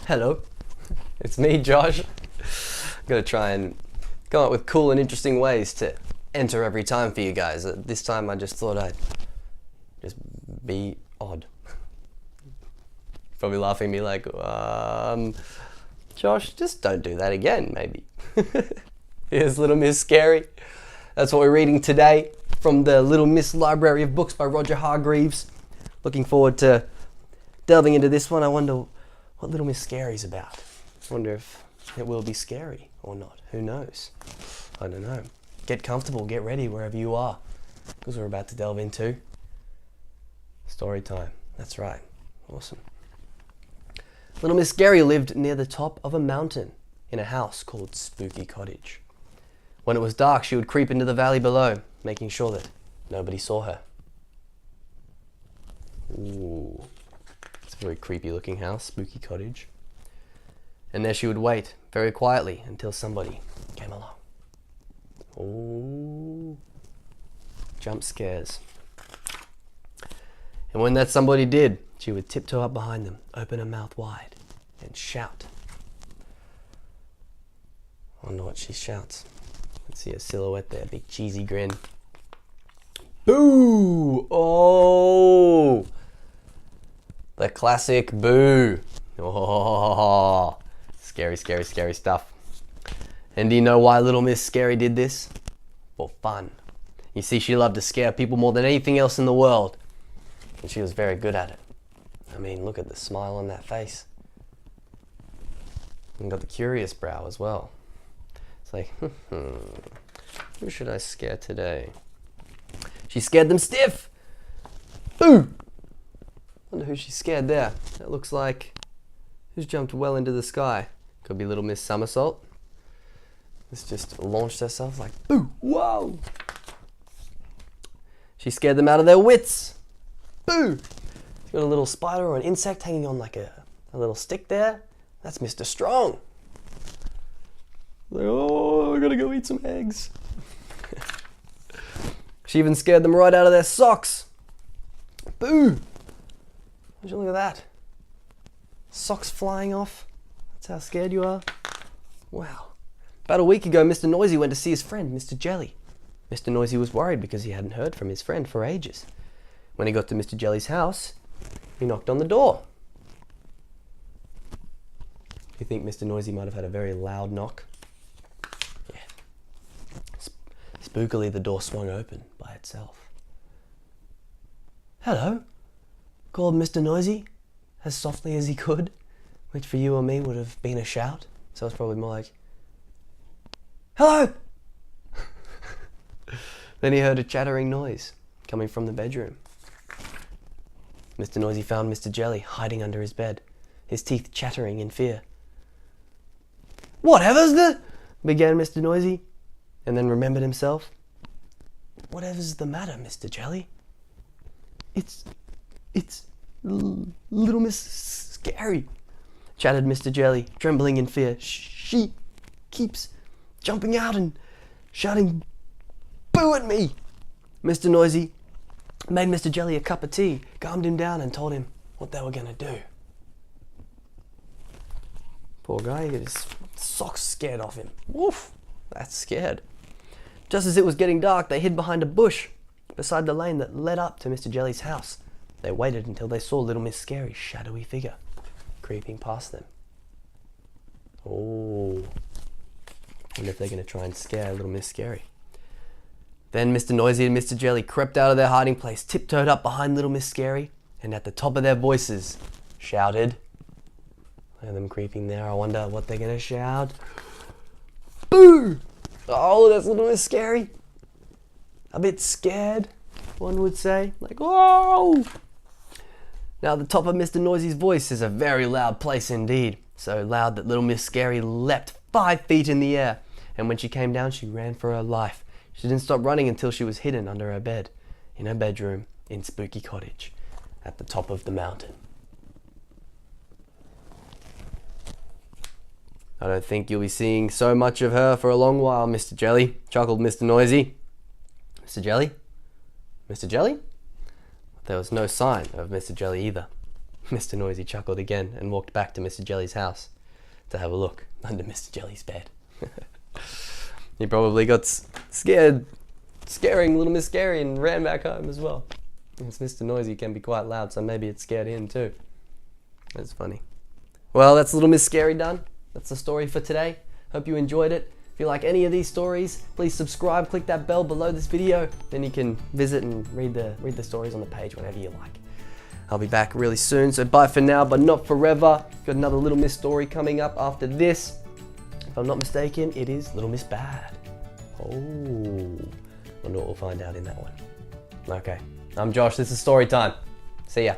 Hello, it's me, Josh. I'm gonna try and come up with cool and interesting ways to enter every time for you guys. This time I just thought I'd just be odd. Probably laughing at me like, Josh, just don't do that again, maybe. Here's Little Miss Scary. That's what we're reading today from the Little Miss Library of Books by Roger Hargreaves. Looking forward to delving into this one. I wonder what Little Miss Scary's about. I wonder if it will be scary or not. Who knows? I don't know. Get comfortable, get ready wherever you are, because we're about to delve into story time. That's right. Awesome. Little Miss Scary lived near the top of a mountain in a house called Spooky Cottage. When it was dark, she would creep into the valley below, making sure that nobody saw her. Ooh. It's a very creepy looking house, Spooky Cottage. And there she would wait very quietly until somebody came along. Ooh. Jump scares. And when that somebody did, she would tiptoe up behind them, open her mouth wide, and shout. I wonder what she shouts. Let's see a silhouette there, big cheesy grin. Boo! Oh! The classic boo. Oh, scary, scary, scary stuff. And do you know why Little Miss Scary did this? For fun. You see, she loved to scare people more than anything else in the world. And she was very good at it. I mean, look at the smile on that face. And got the curious brow as well. It's like, who should I scare today? She scared them stiff. Boo! Wonder who she scared there. That looks like who's jumped well into the sky. Could be Little Miss Somersault. This just launched herself like, boo! Whoa! She scared them out of their wits. Boo! She's got a little spider or an insect hanging on like a little stick there. That's Mr. Strong. Like, oh, I gotta go eat some eggs. She even scared them right out of their socks. Boo! Would you look at that? Socks flying off. That's how scared you are. Wow. About a week ago, Mr. Noisy went to see his friend, Mr. Jelly. Mr. Noisy was worried because he hadn't heard from his friend for ages. When he got to Mr. Jelly's house, he knocked on the door. You think Mr. Noisy might have had a very loud knock? Yeah. Spookily, the door swung open by itself. Hello, called Mr. Noisy, as softly as he could, which for you or me would have been a shout, so it's probably more like, hello! Then he heard a chattering noise coming from the bedroom. Mr. Noisy found Mr. Jelly hiding under his bed, his teeth chattering in fear. Whatever's the... began Mr. Noisy, and then remembered himself. Whatever's the matter, Mr. Jelly? It's Little Miss Scary, chattered Mr. Jelly, trembling in fear. She keeps jumping out and shouting, boo at me! Mr. Noisy made Mr. Jelly a cup of tea, calmed him down and told him what they were going to do. Poor guy, he got his socks scared off him. Woof, that's scared. Just as it was getting dark, they hid behind a bush beside the lane that led up to Mr. Jelly's house. They waited until they saw Little Miss Scary's shadowy figure creeping past them. Oh, I wonder if they're going to try and scare Little Miss Scary. Then Mr. Noisy and Mr. Jelly crept out of their hiding place, tiptoed up behind Little Miss Scary, and at the top of their voices shouted. Look at them creeping there. I wonder what they're going to shout. Boo! Oh, that's Little Miss Scary. A bit scared, one would say. Like, whoa! Now, the top of Mr. Noisy's voice is a very loud place indeed. So loud that Little Miss Scary leapt 5 feet in the air. And when she came down, she ran for her life. She didn't stop running until she was hidden under her bed, in her bedroom, in Spooky Cottage, at the top of the mountain. I don't think you'll be seeing so much of her for a long while, Mr. Jelly, chuckled Mr. Noisy. Mr. Jelly? Mr. Jelly? There was no sign of Mr. Jelly either. Mr. Noisy chuckled again and walked back to Mr. Jelly's house to have a look under Mr. Jelly's bed. He probably got scared, scaring little Miss Scary, and ran back home as well. Since Mr. Noisy can be quite loud, so maybe it scared him too. That's funny. Well, that's Little Miss Scary done. That's the story for today. Hope you enjoyed it. If you like any of these stories, please subscribe, click that bell below this video, then you can visit and read the stories on the page whenever you like. I'll be back really soon, so bye for now, but not forever. Got another Little Miss story coming up after this. If I'm not mistaken, it is Little Miss Bad. Oh, wonder what we'll find out in that one. Okay, I'm Josh, this is story time. See ya.